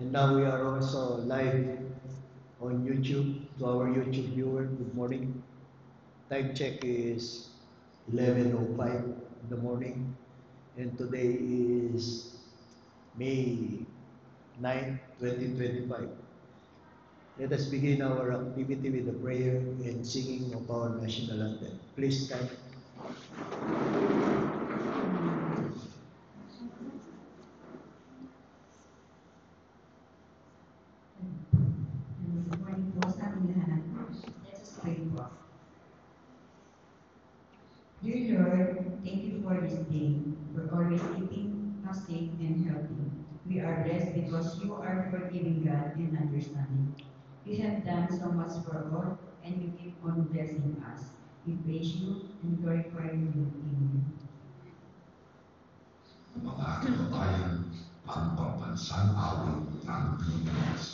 And now we are also live on YouTube. To our YouTube viewer, good morning. Time check is 11:05 in the morning. And today is May 9, 2025. Let us begin our activity with a prayer and singing of our national anthem. Please stand. Good morning po sa ating lahat. Let us pray po. Dear Lord, thank you for this day, for always keeping us safe and healthy. We are blessed because you are forgiving God and understanding. You have done so much for all, and you keep on blessing us. We praise you and glorify you. Amen. Mga kababayan, ang pambansang awit ng Pilipinas.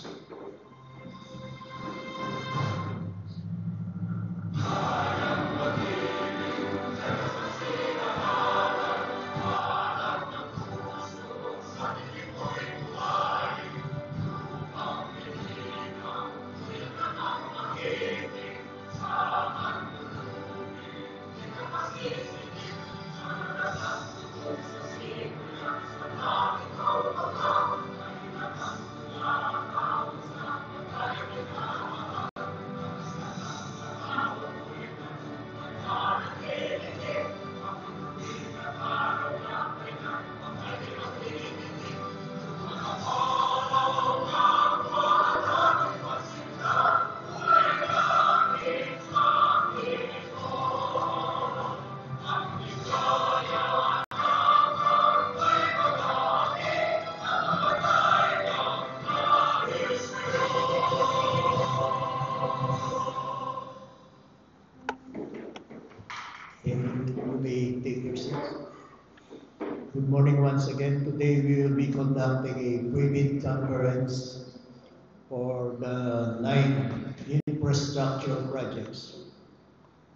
You may take your seats. Good morning once again. Today we will be conducting a pre-bid conference for the 9 infrastructure projects.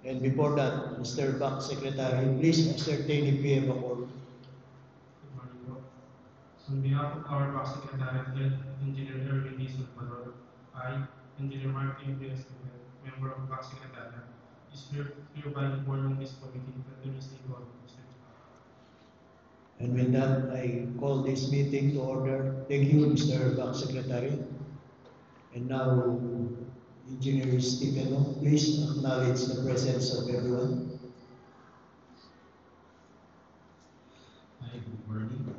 And before that, Mr. Back Secretary, please ascertain if we have a quorum. Good morning po. On behalf of our Back Secretariat, Engineer Erwin D. Salvador, I, Engineer Martin B. Esquivel, member of Back Secretariat, is hereby informing this committee that there is a quorum, Mr. Chair. And with that, I call this meeting to order. Thank you, Mr. Back Secretary. And now, Engineer Stephen, please acknowledge the presence of everyone. Hi, good morning.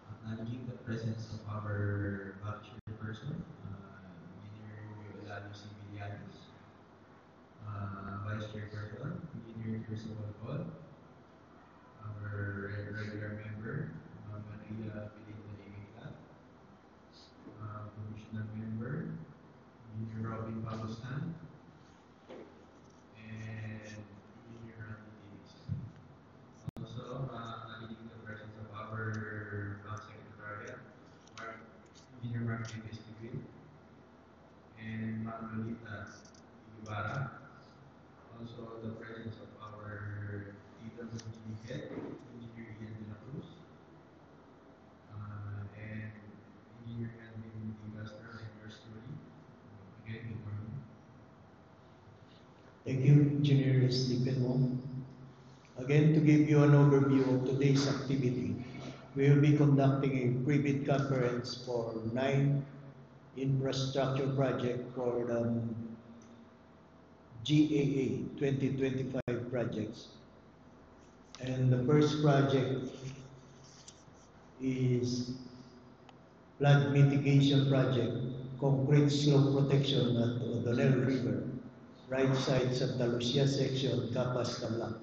Acknowledging the presence of our back chairperson, Engineer Eulalia C. Villanos, Vice Chairperson, Engineer Kirsten Walcott, our regular member, Maria Pilinda Emila, Commissioner Member, Engineer Robin Palostan, and Engineer Randy Davidson. Also, acknowledging the presence of our Back Secretariat, Engineer Martin Esquivel, and Manuelita Ibarra. Also, the presence of our PWG head, Engineer Ian de la Cruz, and Engineer Edwin Digastra and yours truly. Again, good morning. Thank you, Engineer Stephen. Again, to give you an overview of today's activity, we will be conducting a pre-bid conference for 9 infrastructure projects for the GAA 2025 projects. And the first project is flood mitigation project, concrete slope protection at O'Donnell River, right side Santa Lucia section, Capas, Tarlac,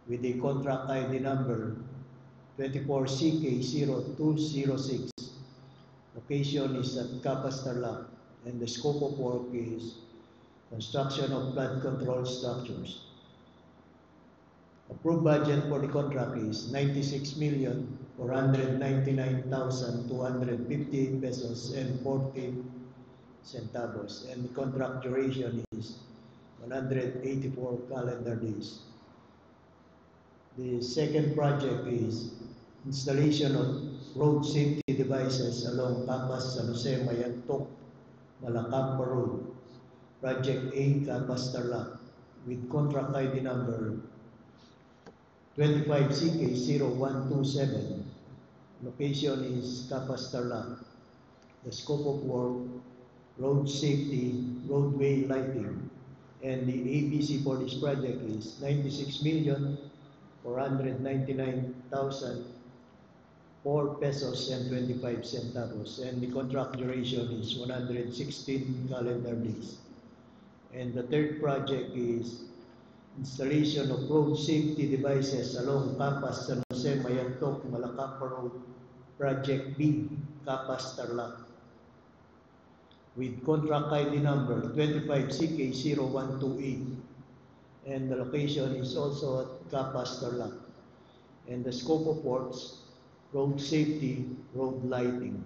with a contract ID number 24CK0206. Location is at Capas, Tarlac, and the scope of work is construction of flood control structures. Approved budget for the contract is 96,499,258 pesos and 40 centavos, and the contract duration is 184 calendar days. The second project is installation of road safety devices along Capas San Jose Mayantok Malacampa Road, Project A Capas Tarlac, with contract ID number 25CK0127. Location is Capas Tarlac. The scope of work, road safety, roadway lighting, and the ABC for this project is 96,499,004 pesos and 25 centavos, and the contract duration is 116 calendar days. And the third project is installation of road safety devices along Capas San Jose Mayantok Malacampa Road, Project B, Capas Tarlac, with contract ID number 25CK0128, and the location is also at Capas Tarlac. And the scope of works, road safety, road lighting.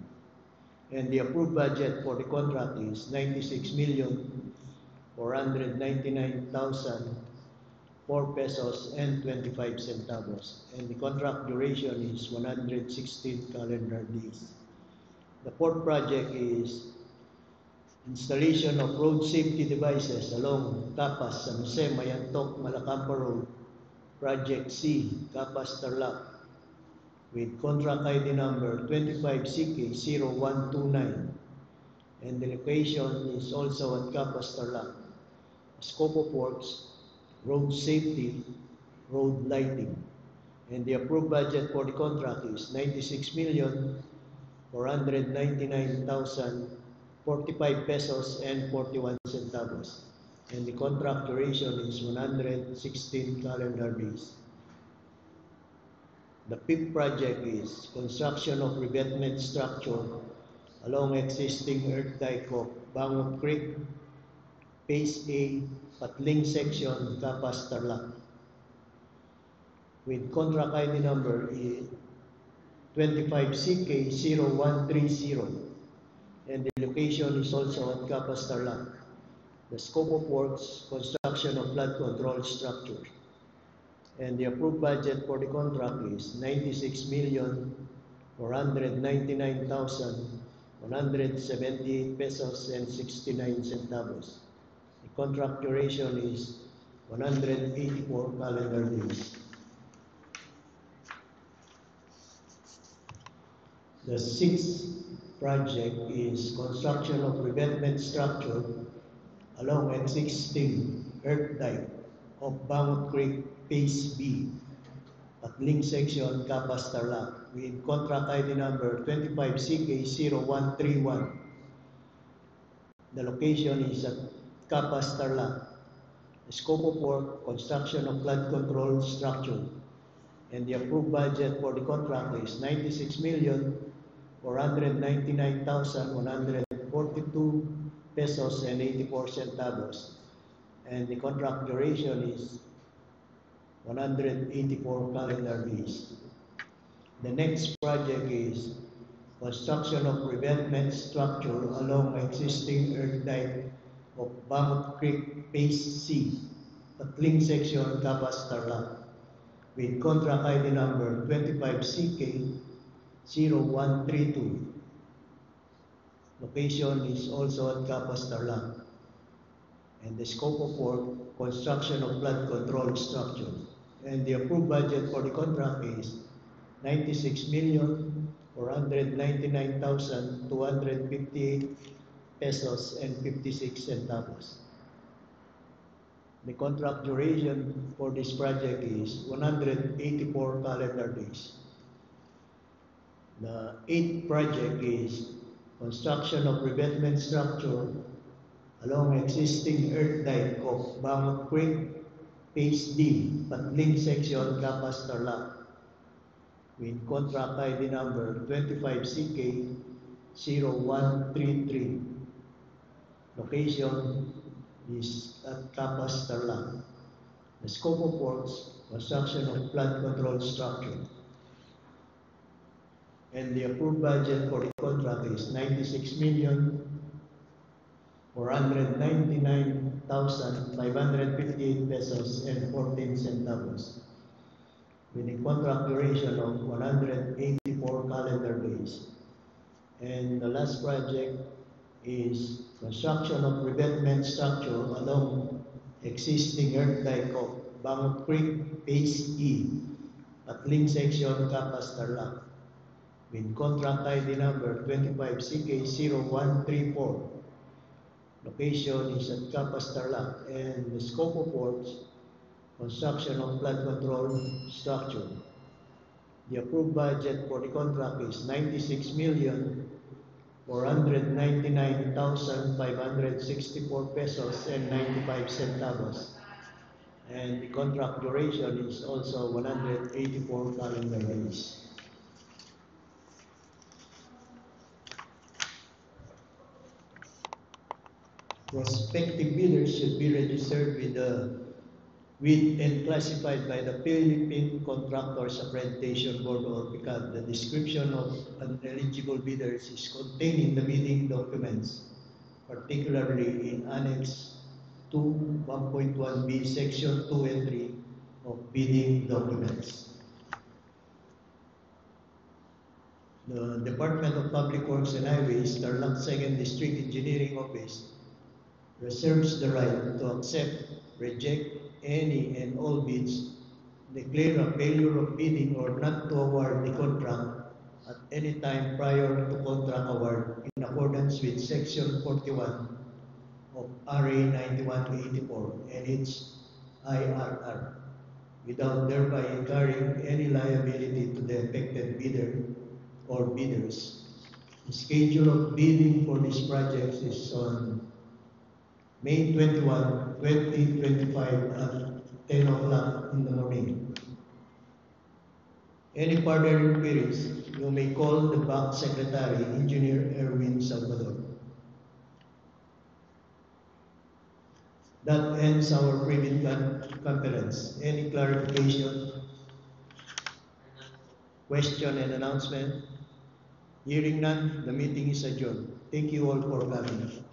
And the approved budget for the contract is 96,499,004 pesos and 25 centavos. And the contract duration is 116 calendar days. The fourth project is installation of road safety devices along Capas San Jose Mayantok Malacampa Road, Project C, Capas Tarlac, with contract ID number 25CK0129, and the location is also at Capas Tarlac. Scope of works, road safety, road lighting, and the approved budget for the contract is 96,499,045 pesos and 41 centavos, and the contract duration is 116 calendar days. The fifth project is construction of revetment structure along existing earth dike of Bangot Creek, Phase A, Patling Section, Capas Tarlac, with contract ID number 25CK0130, and the location is also at Capas Tarlac. The scope of works, construction of flood control structure. And the approved budget for the contract is 96,499,178 pesos and 69 centavos. The contract duration is 184 calendar days. The sixth project is construction of revetment structure along existing earth dike of Bangot Creek, Phase B, Patling Section, Capas Tarlac, with contract ID number 25CK0131. The location is at Capas Tarlac. The scope of work, construction of flood control structure, and the approved budget for the contract is 96,499,142 pesos and 84 centavos, and the contract duration is 184 calendar days. The next project is construction of revetment structure along existing earth dike of Bangot Creek, Phase C, Patling Section, Capas Tarlac, with contract ID number 25CK0132. Location is also at Capas Tarlac, and the scope of work, construction of flood control structure. And the approved budget for the contract is 96,499,258 pesos and 56 centavos. The contract duration for this project is 184 calendar days. The eighth project is construction of revetment structure along existing earth dike of Bangot Creek, Phase D, Patling Section, Capas Tarlac, with contract ID number 25CK0133. Location is at Capas Tarlac. The scope of works, construction of flood control structure. And the approved budget for the contract is 96,499,558 pesos and 14 centavos, with a contract duration of 184 24 calendar days. And the last project is construction of revetment structure along existing earth dike of Bangot Creek Phase E at link section Capas Tarlac with contract ID number 25CK0134. Location is at Capas Tarlac, and the scope of works, construction of flood control structure. The approved budget for the contract is 96,499,564 pesos and 95 centavos. And the contract duration is also 184 calendar days. Prospective bidders should be registered with and classified by the Philippine Contractors Accreditation Board or PICAB. The description of an eligible bidders is contained in the bidding documents, particularly in Annex 2 1.1b, Section 2 and 3 of bidding documents. The Department of Public Works and Highways, Tarlac 2nd District Engineering Office, reserves the right to accept, reject any and all bids, declare a failure of bidding or not to award the contract at any time prior to contract award in accordance with Section 41 of RA 9184 and its IRR, without thereby incurring any liability to the affected bidder or bidders. The schedule of bidding for these projects is on May 21, 2025 at 10 o'clock in the morning. Any further inquiries, you may call the Bank Secretary, Engineer Erwin Salvador. That ends our pre-bid conference. Any clarification, question and announcement? Hearing none, the meeting is adjourned. Thank you all for coming.